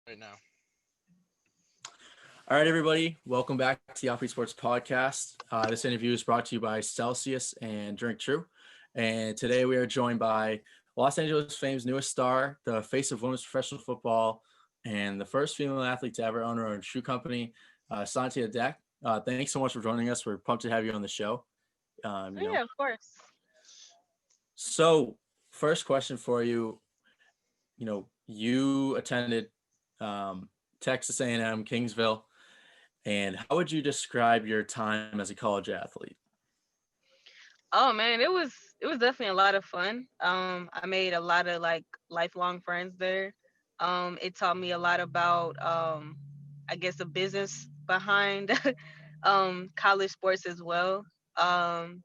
right now. All right, everybody. Welcome back to the Off Sports Podcast. This interview is brought to you by Celsius and Drink True. And today we are joined by Los Angeles Fame's newest star, the face of women's professional football, and the first female athlete to ever own her own shoe company, Santia Deck. Thanks so much for joining us. We're pumped to have you on the show. Um, Oh, you know, yeah, of course. so first question for you. You attended Texas A&M, Kingsville. And how would you describe your time as a college athlete? Oh man, it was definitely a lot of fun. I made a lot of like lifelong friends there. It taught me a lot about I guess the business behind college sports as well. Um,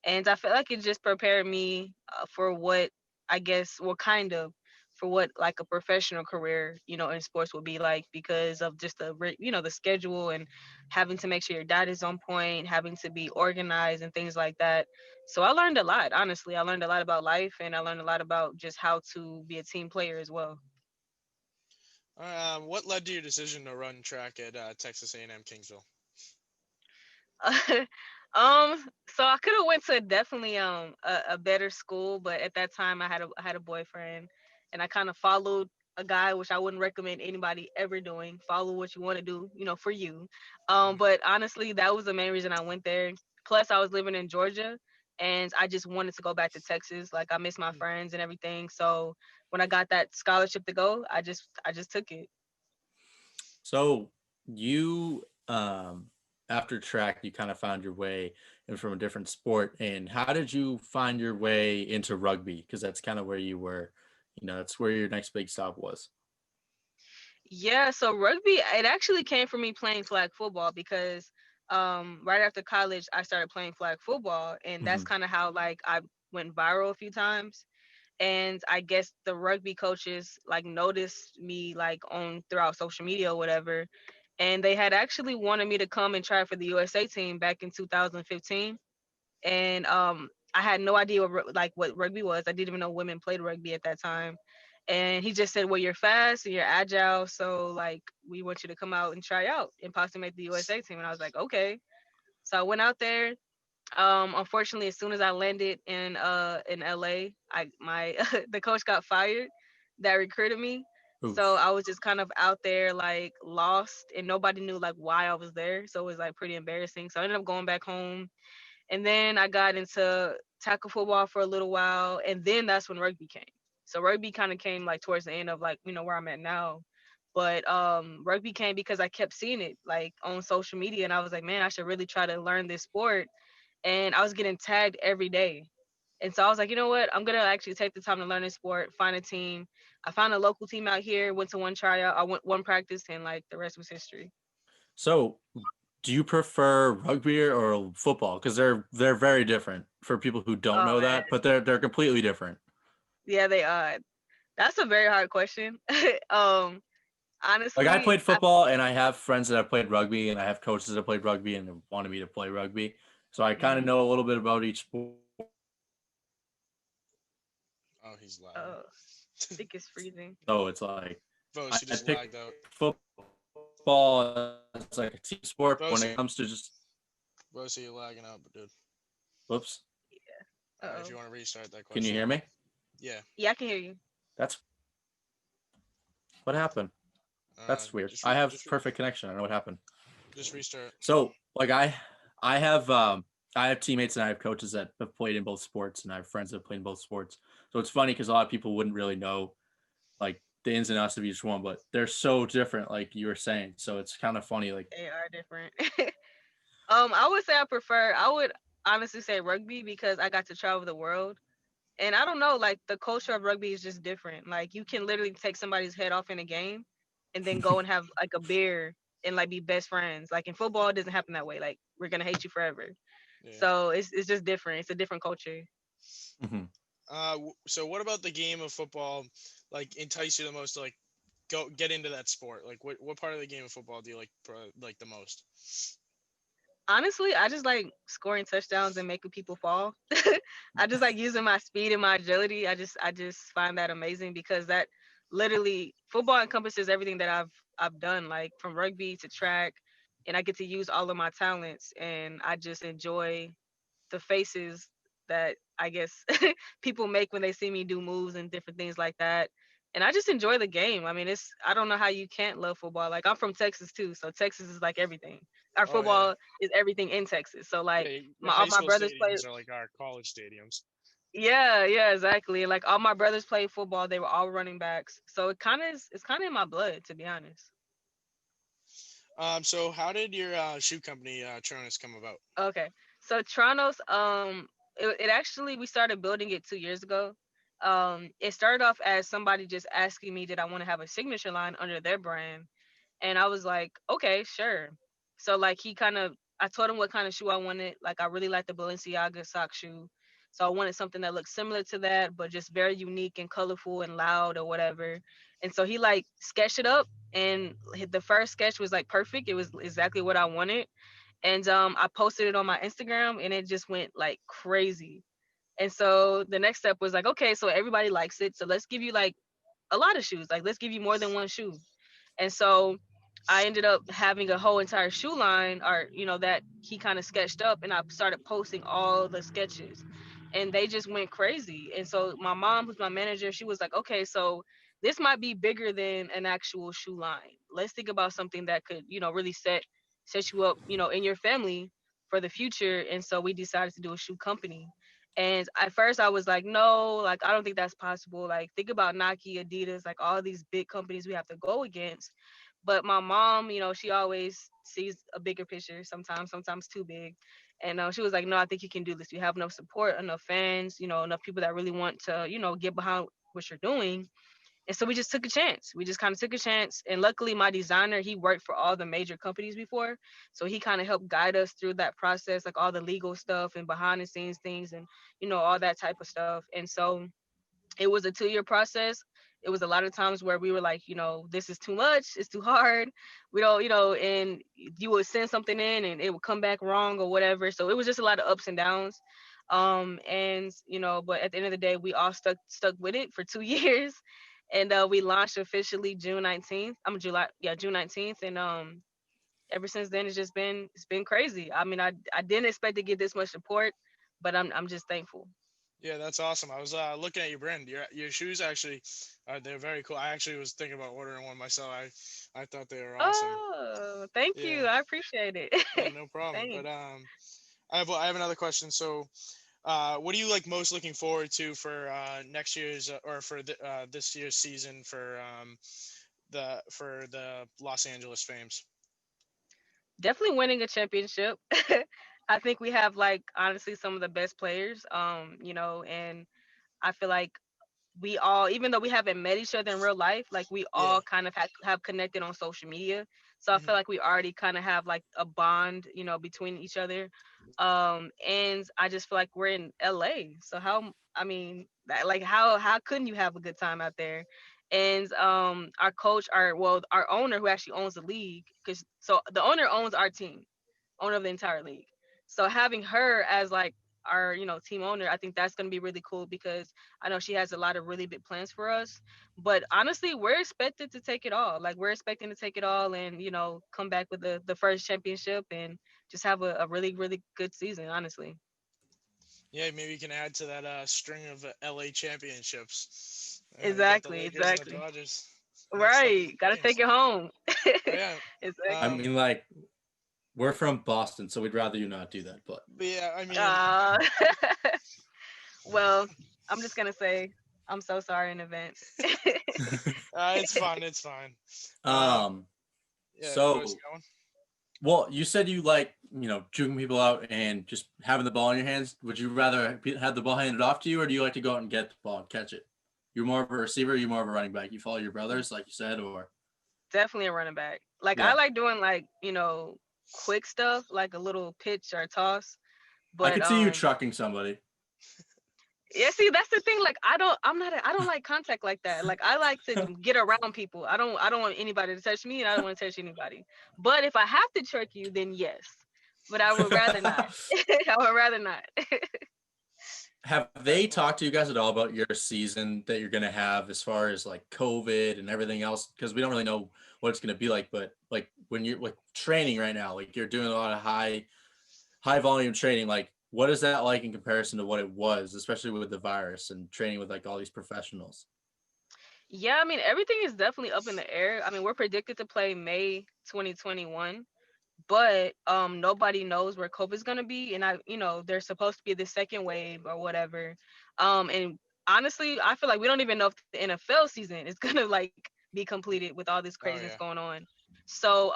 and I feel like it just prepared me for what I guess what kind of for what like a professional career in sports would be like because of just the schedule and having to make sure your diet is on point, having to be organized and things like that. So I learned a lot. Honestly, I learned a lot about life, and I learned a lot about just how to be a team player as well. What led to your decision to run track at Texas A&M Kingsville? So I could have went to definitely a better school, but at that time I had a boyfriend, and I kind of followed a guy, which I wouldn't recommend anybody ever doing. Follow what you want to do, for you. Mhm. But honestly, that was the main reason I went there. Plus, I was living in Georgia, and I just wanted to go back to Texas. Like I miss my friends and everything. So when I got that scholarship to go, I just took it. So you, after track, you kind of found your way in from a different sport. And how did you find your way into rugby? Because that's kind of where you were, that's where your next big stop was. Yeah, so rugby, it actually came from me playing flag football because right after college I started playing flag football, and that's Hmm. kind of how like I went viral a few times. And I guess the rugby coaches like noticed me like on throughout social media or whatever, and they had actually wanted me to come and try for the USA team back in 2015. And I had no idea what rugby was. I didn't even know women played rugby at that time. And he just said, "Well, you're fast and you're agile, so like we want you to come out and try out and possibly make the USA team." And I was like, "Okay." So I went out there. Unfortunately, as soon as I landed in LA, I my the coach got fired that recruited me. So Oof. I was just kind of out there like lost, and nobody knew like why I was there. So it was like pretty embarrassing. So I ended up going back home, and then I got into tackle football for a little while, and then that's when rugby came. So rugby kind of came like towards the end of like where I'm at now. But rugby came because I kept seeing it like on social media, and I was like, man, I should really try to learn this sport. And I was getting tagged every day. And so I was like, you know what? I'm gonna actually take the time to learn this sport, find a team. I found a local team out here, went to one tryout, I went one practice, and like the rest was history. So do you prefer rugby or football? Because they're very different for people who don't Oh know man. that, but they're completely different. Yeah, they are. That's a very hard question. um, Like I honestly, played football and I have friends that have played rugby and I have coaches that played rugby and they wanted me to play rugby. So I kind of mhm. know a little bit about each sport. Oh, he's lagging. I think it's freezing. So it's like Vos, you I just pick lagged out. football as like a team sport, but when it comes to Vos, just Vos, you're lagging out, dude. whoops, If Uh-oh. you want to restart that can you question. hear me? Yeah. Yeah, I can hear you. That's what happened. That's weird. I have perfect connection. I don't know what happened. Just restart. So like I have I have teammates and I have coaches that have played in both sports and I have friends that have played in both sports. So it's funny because a lot of people wouldn't really know like the ins and outs of each one, but they're so different, like you were saying. So it's kind of funny. Like, They are different. I would say I would honestly say rugby because I got to travel the world. And I don't know, like the culture of rugby is just different. Like you can literally take somebody's head off in a game and then go and have like a beer and like be best friends. Like in football, it doesn't happen that way. Like we're gonna hate you forever. Yeah. So it's just different. It's a different culture. mhm. So what about the game of football, like entice you the most to like go get into that sport? Like what part of the game of football do you like the most? Honestly, I just like scoring touchdowns and making people fall. I just like using my speed and my agility. I just find that amazing because that literally football encompasses everything that I've done, like from rugby to track, and I get to use all of my talents, and I just enjoy the faces that I guess people make when they see me do moves and different things like that. And I just enjoy the game. I mean, I don't know how you can't love football. Like I'm from Texas too, so Texas is like everything. Our Oh yeah. football is everything in Texas. So like The all high my school brothers play. stadiums are like our college stadiums. Yeah, yeah, exactly. Like all my brothers played football. They were all running backs. So it's kind of in my blood, to be honest. So how did your shoe company Tronus come about? Okay. So Tronos, it actually we started building it 2 years ago. It started off as somebody just asking me, did I want to have a signature line under their brand? And I was like, okay, sure. So like I told him what kind of shoe I wanted. Like I really like the Balenciaga sock shoe. So I wanted something that looked similar to that, but just very unique and colorful and loud or whatever. And so he like sketched it up, and the first sketch was like perfect. It was exactly what I wanted. And I posted it on my Instagram, and it just went like crazy. And so the next step was like, okay, so everybody likes it. So let's give you like a lot of shoes. Like let's give you more than one shoe. And so I ended up having a whole entire shoe line, or that he kind of sketched up, and I started posting all the sketches, and they just went crazy. And so my mom, who's my manager, she was like, okay, so this might be bigger than an actual shoe line. Let's think about something that could really set you up in your family for the future. And so we decided to do a shoe company. And at first I was like, no, like I don't think that's possible. Like think about Nike, Adidas, like all these big companies we have to go against. But my mom, she always sees a bigger picture, sometimes too big. And she was like, no, I think you can do this. You have enough support, enough fans, enough people that really want to, get behind what you're doing. And so we just took a chance. We just kind of took a chance. And luckily, my designer, he worked for all the major companies before. So he kind of helped guide us through that process, like all the legal stuff and behind the scenes things and, all that type of stuff. And so it was a 2 year process. It was a lot of times where we were like, this is too much, it's too hard. We don't, and you would send something in and it would come back wrong or whatever. So it was just a lot of ups and downs. And but at the end of the day, we all stuck with it for 2 years. And we launched officially June 19th. June 19th. And ever since then it's been crazy. I mean, I didn't expect to get this much support, but I'm just thankful. Yeah, that's awesome. I was looking at your brand. Your shoes actually, they're very cool. I actually was thinking about ordering one myself. I thought they were awesome. Oh, thank Yeah, you. I appreciate it. yeah, no problem. But Thanks. I have another question. So, what are you like most looking forward to for next year's or for this year's season for the Los Angeles Fames? Definitely winning a championship. I think we have like honestly some of the best players. And I feel like we all, even though we haven't met each other in real life, like we Yeah. all kind of have connected on social media. So I Hmm. feel like we already kind of have like a bond, between each other. And I just feel like we're in LA. So I mean, like how couldn't you have a good time out there? And our coach, our owner who actually owns the league, because so the owner owns our team, owner of the entire league. So having her as like our team owner, I think that's going to be really cool because I know she has a lot of really big plans for us. But honestly, we're expected to take it all. Like we're expecting to take it all and come back with the first championship and just have a really really good season. Honestly. Yeah, maybe you can add to that string of LA championships. You got the Exactly. Lakers and the Exactly. Dodgers. Next up is Right. Got the to take Flames. it home. Oh yeah. I Exactly. Um, mean, like, we're from Boston, so we'd rather you not do that. But but yeah, I mean, Uh, well, I'm just gonna say I'm so sorry in advance. it's fine. It's fine. Um, um, yeah, what was so going? well, you said you like juking people out and just having the ball in your hands. Would you rather have the ball handed off to you, or do you like to go out and get the ball and catch it? You're more of a receiver. You're more of a running back. You follow your brothers, like you said, or Definitely a running back. Like I yeah. like doing like quick stuff, like a little pitch or toss. I But could see you trucking somebody. yeah, see that's the thing. Like I don't like contact like that. Like I like to get around people. I don't want anybody to touch me, and I don't want to touch anybody. But if I have to trick you, then yes. But I would rather not. I would rather not. Have they talked to you guys at all about your season that you're going to have as far as like COVID and everything else? Because we don't really know what it's going to be like, but like when you're like training right now, like you're doing a lot of high volume training, like what is that like in comparison to what it was, especially with the virus and training with like all these professionals? Yeah, I mean, everything is definitely up in the air. I mean, we're predicted to play May 2021, but nobody knows where COVID's gonna be, and there's supposed to be the second wave or whatever. And honestly, I feel like we don't even know if the NFL season is gonna like be completed with all this Oh craziness yeah. going on. So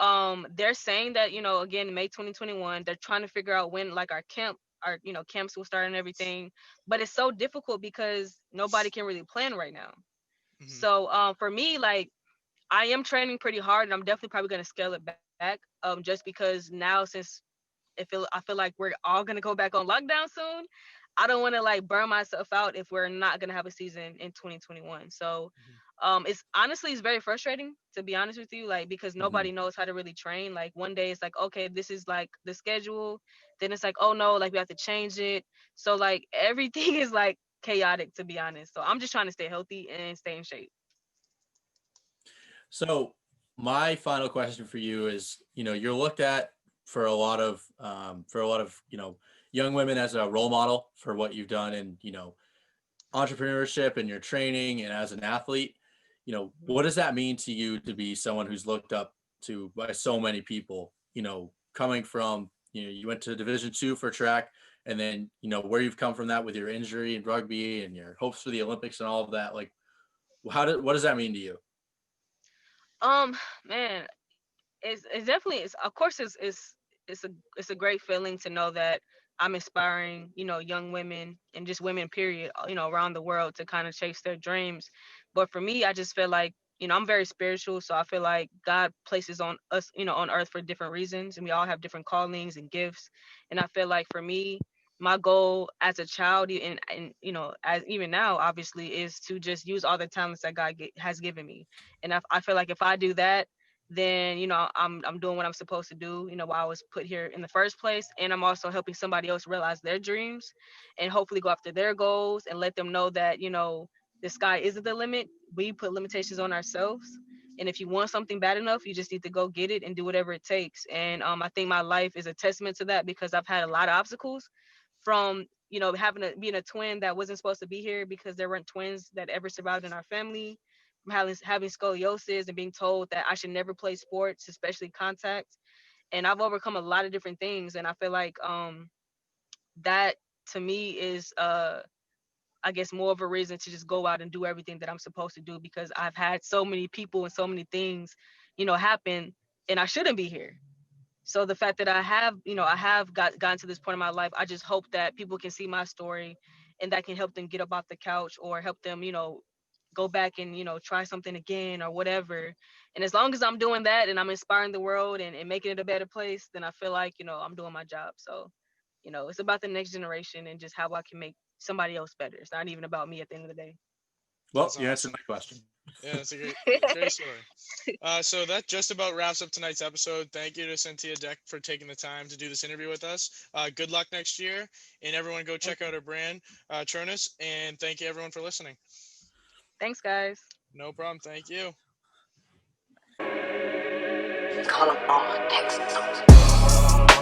they're saying that again May 2021, they're trying to figure out when like our camps will start and everything, but it's so difficult because nobody can really plan right now. Hmm. So for me, like I am training pretty hard, and I'm definitely probably gonna scale it back. Just because now since I feel like we're all gonna go back on lockdown soon. I don't want to like burn myself out if we're not gonna have a season in 2021. So, it's very frustrating to be honest with you, like because Mm-hmm. nobody knows how to really train. Like one day it's like okay, this is like the schedule, then it's like oh no, like we have to change it. So like everything is like chaotic to be honest. So I'm just trying to stay healthy and stay in shape. So my final question for you is, you're looked at for a lot of, young women as a role model for what you've done in, entrepreneurship and your training and as an athlete. What does that mean to you to be someone who's looked up to by so many people, coming from, you went to Division II for track and then, where you've come from that with your injury and rugby and your hopes for the Olympics and all of that. Like, what does that mean to you? Um, man, it's definitely it's of course it's a it's a great feeling to know that I'm inspiring young women and just women period around the world to kind of chase their dreams. But for me, I just feel like I'm very spiritual, so I feel like God places on us on earth for different reasons, and we all have different callings and gifts. And I feel like for me, my goal as a child and as even now obviously is to just use all the talents that has given me. And I feel like if I do that, then I'm doing what I'm supposed to do, why I was put here in the first place, and I'm also helping somebody else realize their dreams and hopefully go after their goals and let them know that the sky isn't the limit. We put limitations on ourselves, and if you want something bad enough, you just need to go get it and do whatever it takes. And I think my life is a testament to that because I've had a lot of obstacles from being a twin that wasn't supposed to be here because there weren't twins that ever survived in our family, from having scoliosis and being told that I should never play sports, especially contact. And I've overcome a lot of different things, and I feel like that to me is I guess more of a reason to just go out and do everything that I'm supposed to do because I've had so many people and so many things happen, and I shouldn't be here. So the fact that I have gotten to this point in my life, I just hope that people can see my story and that can help them get up off the couch or help them, go back and, try something again or whatever. And as long as I'm doing that and I'm inspiring the world and making it a better place, then I feel like, I'm doing my job. So, it's about the next generation and just how I can make somebody else better. It's not even about me at the end of the day. Well, That's you answered awesome. my question. Yeah, that's a great story. So that just about wraps up tonight's episode. Thank you to Cynthia Deck for taking the time to do this interview with us. Good luck next year, and everyone go check out her brand, Tronus. And thank you everyone for listening. Thanks, guys. No problem. Thank you. Call them all Texas.